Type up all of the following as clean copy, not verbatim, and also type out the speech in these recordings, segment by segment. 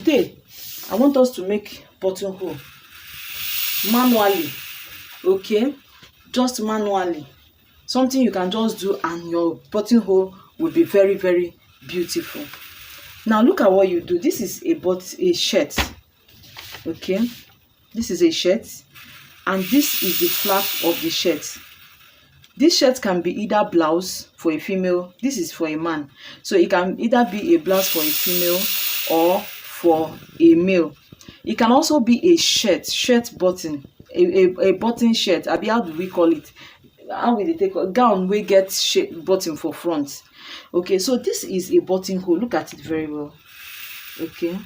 Today I want us to make buttonhole manually. Okay, just manually, something you can just do and your buttonhole will be very, very beautiful. Now look at what you do. This is a shirt. Okay, this is a shirt, and this is the flap of the shirt. This shirt can be either blouse for a female, this is for a man, so it can either be a blouse for a female or for a male. It can also be a shirt button, a button shirt. Abi, how do we call it? How will they take a gown wey get button for front? Okay, so this is a buttonhole. Look at it very well. Okay,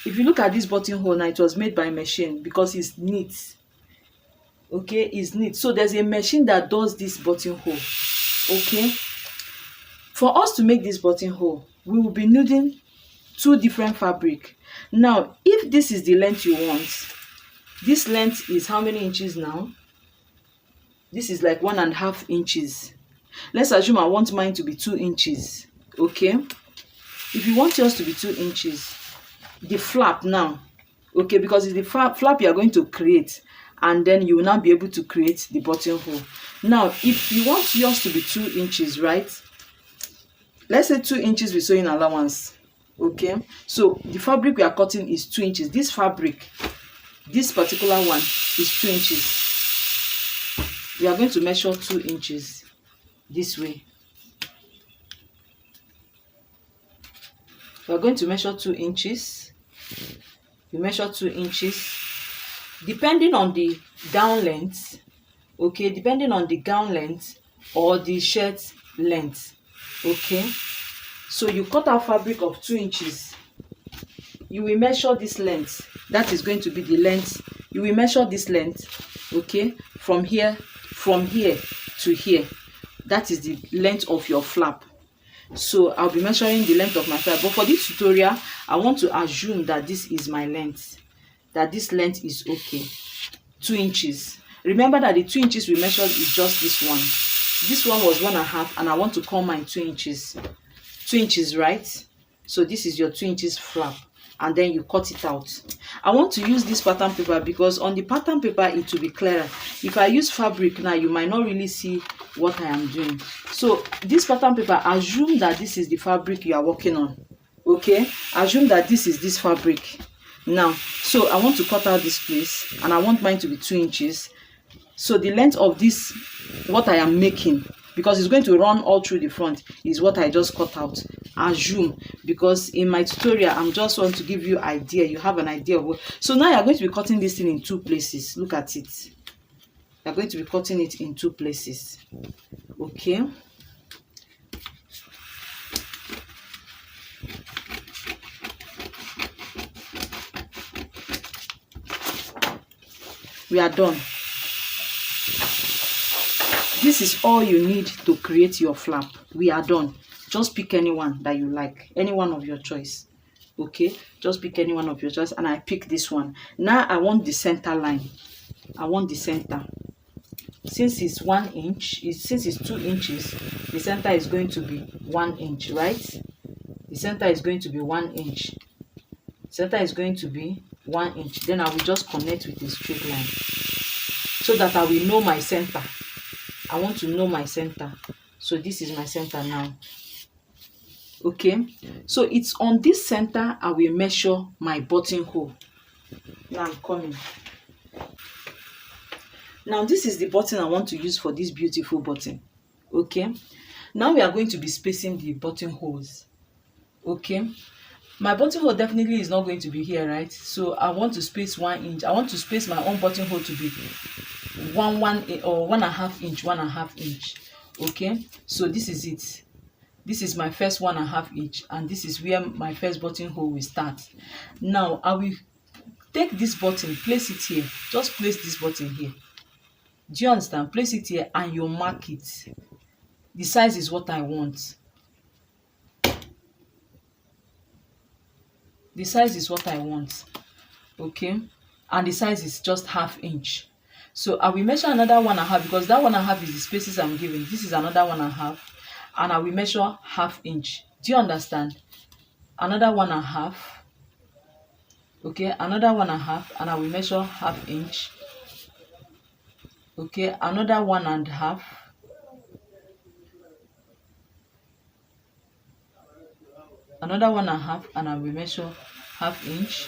if you look at this buttonhole now, it was made by machine because it's neat. Okay, it's neat. So there's a machine that does this buttonhole. Okay, for us to make this buttonhole, we will be needing two different fabric. Now if this is the length you want, this length is how many inches now? This is like 1.5 inches. Let's assume I want mine to be 2 inches. Okay, if you want yours to be 2 inches, the flap now, okay, because it's the flap you are going to create, and then you will now be able to create the buttonhole. Now if you want yours to be 2 inches, right, let's say 2 inches with sewing allowance. Okay, so the fabric we are cutting is 2 inches. This fabric, this particular one, is 2 inches. We are going to measure 2 inches this way. We are going to measure 2 inches. You measure 2 inches depending on the gown length. Okay, depending on the gown length or the shirt length. Okay, so you cut out fabric of 2 inches. You will measure this length. That is going to be the length. You will measure this length. Okay, from here to here. That is the length of your flap. So I'll be measuring the length of my flap. But for this tutorial, I want to assume that this is my length. That this length is okay. 2 inches. Remember that the 2 inches we measured is just this one. This one was 1.5, and I want to call mine 2 inches. 2 inches, right? So this is your 2 inches flap, and then you cut it out. I want to use this pattern paper because on the pattern paper it will be clearer. If I use fabric now, you might not really see what I am doing. So this pattern paper, assume that this is the fabric you are working on. Okay, assume that this is this fabric. Now, so I want to cut out this place, and I want mine to be 2 inches. So the length of this, what I am making, because it's going to run all through the front, is what I just cut out. Assume, because in my tutorial I'm just want to give you idea. You have an idea of what. So now you're going to be cutting this thing in 2 places. Look at it. You're going to be cutting it in 2 places. Okay. We are done. This is all you need to create your flap. We are done. Just pick anyone that you like, any one of your choice. Okay, just pick any one of your choice, and I pick this one. Now I want the center line. I want the center. Since it's 1 inch, since it's 2 inches, the center is going to be 1 inch, right? The center is going to be 1 inch. Center is going to be 1 inch. Then I will just connect with a straight line so that I will know my center. I want to know my center. So this is my center now. Okay, so it's on this center I will measure my buttonhole. Now I'm coming. Now this is the button I want to use for this beautiful button. Okay, now we are going to be spacing the buttonholes. Okay, my buttonhole definitely is not going to be here, right? So I want to space 1 inch. I want to space my own buttonhole to be 1.5 inch, 1.5 inch. Okay, so this is it. This is my first 1.5 inch, and this is where my first buttonhole will start. Now I will take this button, place it here. Just place this button here. Do you understand? Place it here and you mark it. The size is what I want. The size is what I want. Okay, and the size is just 1/2 inch. So I will measure another 1.5 because that 1.5 is the spaces I'm giving. This is another 1.5, and I will measure 1/2 inch. Do you understand? another 1.5, okay, another 1.5, and I will measure 1/2 inch, okay, another 1.5, another 1.5, and I will measure 1/2 inch,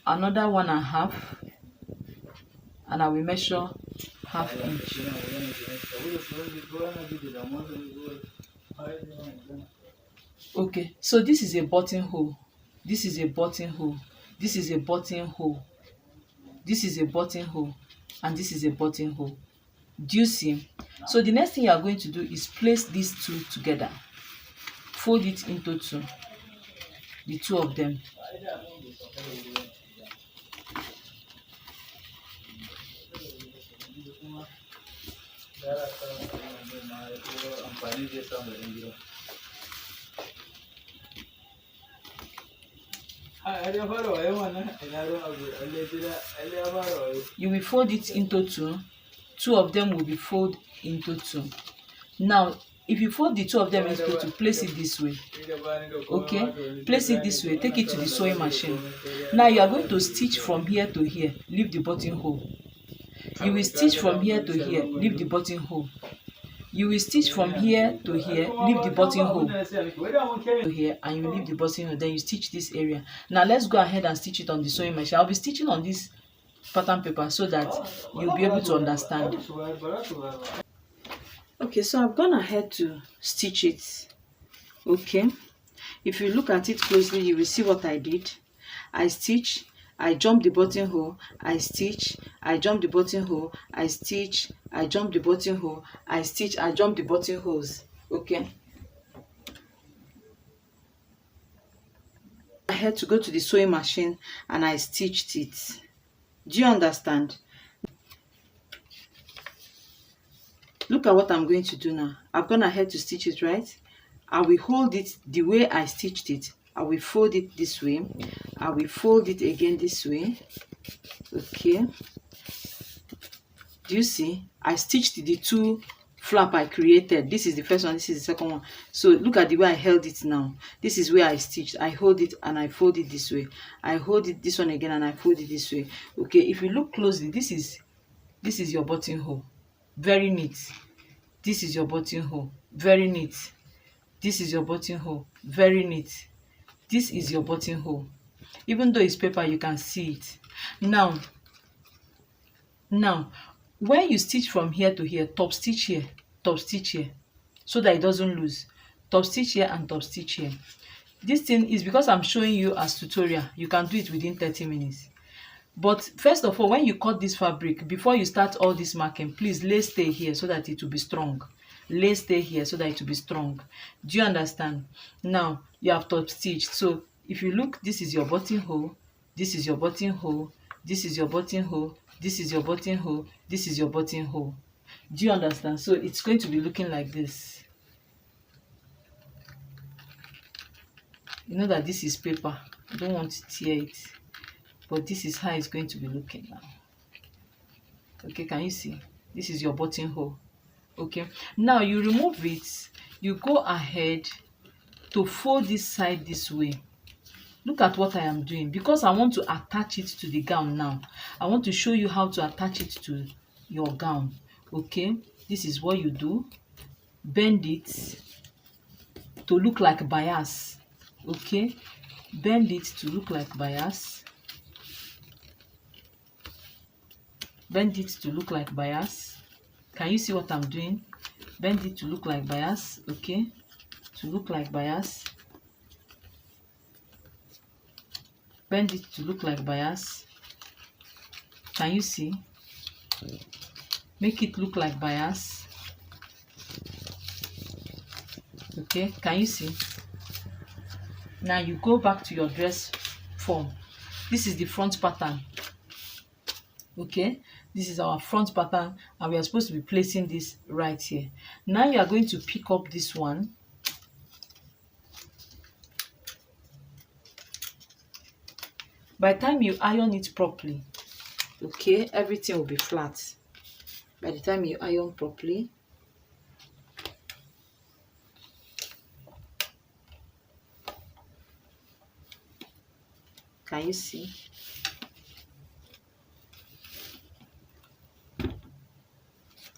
another 1.5, and I will measure 1/2 inch. Okay, so this is a buttonhole, this is a buttonhole, this is a buttonhole, this is a buttonhole, and this is a buttonhole. Do you see? So the next thing you are going to do is place these two together, fold it into two, the two of them. You will fold it into two. Two of them will be folded into two. Now, if you fold the two of them into two, place it this way. Okay, place it this way. Take it to the sewing machine. Now you are going to stitch from here to here. Leave the buttonhole. You will stitch from here to here. Leave the buttonhole. You will stitch from here to here, leave the buttonhole to here, and you leave the buttonhole. Then you stitch this area. Now let's go ahead and stitch it on the sewing machine. I'll be stitching on this pattern paper so that you'll be able to understand. Okay, so I've gone ahead to stitch it. Okay, if you look at it closely, you will see what I did. I stitch, I jump the buttonhole, I stitch, I jump the buttonhole, I stitch, I jump the buttonhole, I stitch, I jump the buttonholes. Okay. I had to go to the sewing machine and I stitched it. Do you understand? Look at what I'm going to do now. I've gone ahead to stitch it, right? I will hold it the way I stitched it. I will fold it this way. I will fold it again this way. Okay. Do you see? I stitched the two flap I created. This is the first one, this is the second one. So look at the way I held it now. This is where I stitched. I hold it and I fold it this way. I hold it this one again and I fold it this way. Okay, if you look closely, this is your buttonhole. Very neat. This is your buttonhole. Very neat. This is your buttonhole. Very neat. This is your buttonhole. Even though it's paper, you can see it. Now, when you stitch from here to here, top stitch here, so that it doesn't lose. Top stitch here and top stitch here. This thing is because I'm showing you as tutorial. You can do it within 30 minutes. But first of all, when you cut this fabric, before you start all this marking, please lay stay here so that it will be strong. Lay stay here so that it will be strong. Do you understand? Now you have top stitched. So if you look, this is your buttonhole, this is your buttonhole, this is your buttonhole, this is your buttonhole, this is your buttonhole. Do you understand? So it's going to be looking like this. You know that this is paper. I don't want to tear it. But this is how it's going to be looking now. Okay, can you see? This is your buttonhole. Okay, now you remove it. You go ahead to fold this side this way. Look at what I am doing because I want to attach it to the gown now. I want to show you how to attach it to your gown. Okay, this is what you do. Bend it to look like bias. Okay, bend it to look like bias. Bend it to look like bias. Can you see what I'm doing? Bend it to look like bias. Okay, to look like bias. Bend it to look like bias. Can you see? Make it look like bias. Okay, can you see? Now you go back to your dress form. This is the front pattern. Okay, this is our front pattern and we are supposed to be placing this right here. Now you are going to pick up this one. By the time you iron it properly, okay, everything will be flat. By the time you iron properly, Can you see?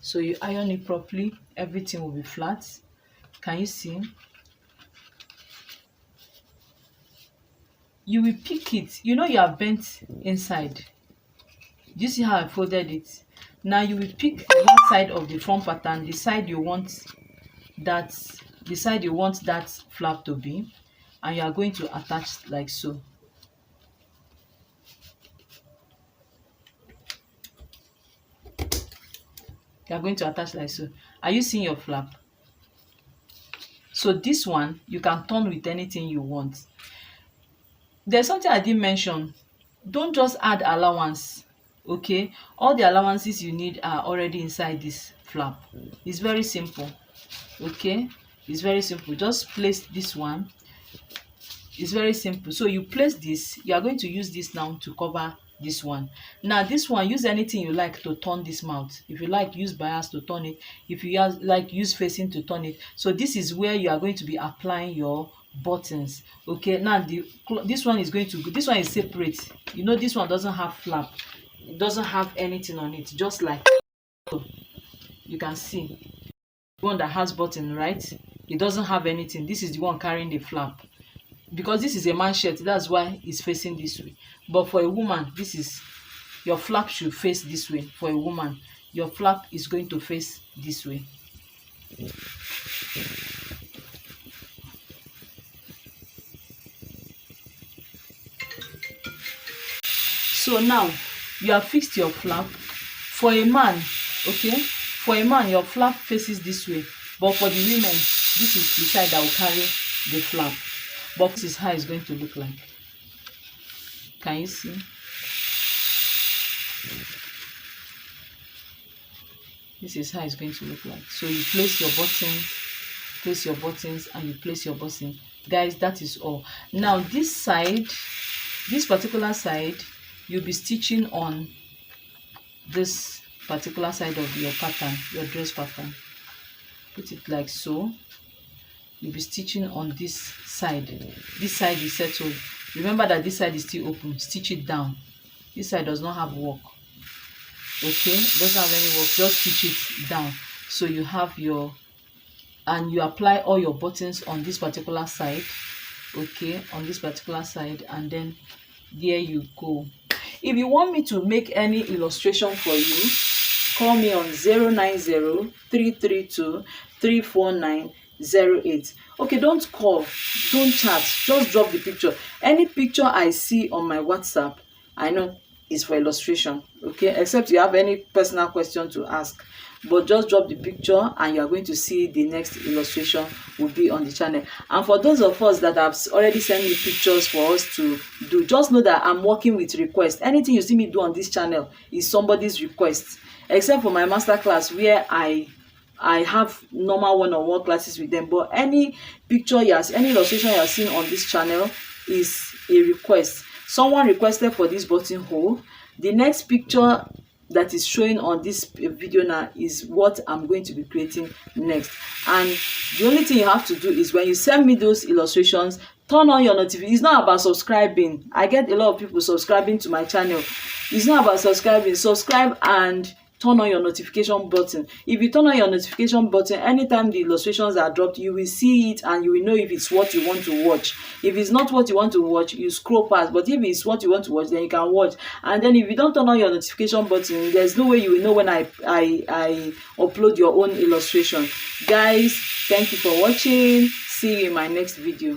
So you iron it properly, everything will be flat. Can you see? You will pick it. You know you are bent inside. Do you see how I folded it? Now you will pick one side of the front pattern, the side you want that flap to be, and you are going to attach like so. You are going to attach like so. Are you seeing your flap? So this one you can turn with anything you want. There's something I didn't mention. Don't just add allowance. Okay, all the allowances you need are already inside this flap. It's very simple. Okay, it's very simple. Just place this one. It's very simple. So you place this, you are going to use this now to cover this one. Now this one, use anything you like to turn this mouth. If you like, use bias to turn it. If you like, use facing to turn it. So this is where you are going to be applying your buttons. Okay, now this one is separate. You know, this one doesn't have flap. It doesn't have anything on it, just like so. You can see the one that has button, right? It doesn't have anything. This is the one carrying the flap. Because this is a man's shirt, that's why it's facing this way. But for a woman, this is your flap should face this way. For a woman, your flap is going to face this way. So now you have fixed your flap. For a man, okay, for a man, your flap faces this way. But for the women, this is the side that will carry the flap. But this is how it's going to look like. Can you see? This is how it's going to look like. So you place your buttons, and you place your button. Guys, that is all. Now this side, this particular side, you'll be stitching on this particular side of your pattern, your dress pattern. Put it like so. You'll be stitching on this side. This side is settled. Remember that this side is still open. Stitch it down. This side does not have work. Okay, it doesn't have any work. Just stitch it down. So you have your, and you apply all your buttons on this particular side. Okay, on this particular side, and then there you go. If you want me to make any illustration for you, call me on 090-332-34908. Okay, don't call, don't chat, just drop the picture. Any picture I see on my WhatsApp, I know is for illustration. Okay, except you have any personal question to ask, but just drop the picture and you are going to see the next illustration will be on the channel. And for those of us that have already sent me pictures for us to do, just know that I'm working with requests. Anything you see me do on this channel is somebody's request, except for my masterclass where I have normal one-on-one classes with them. But any picture any illustration you are seeing on this channel is a request. Someone requested for this buttonhole. The next picture that is showing on this video now is what I'm going to be creating next. And the only thing you have to do is, when you send me those illustrations, turn on your notifications. It's not about subscribing. I get a lot of people subscribing to my channel. It's not about subscribing. Subscribe and turn on your notification button. If you turn on your notification button, anytime the illustrations are dropped, you will see it and you will know if it's what you want to watch. If it's not what you want to watch, you scroll past. But if it's what you want to watch, then you can watch. And then if you don't turn on your notification button, there's no way you will know when I upload your own illustration. Guys, thank you for watching. See you in my next video.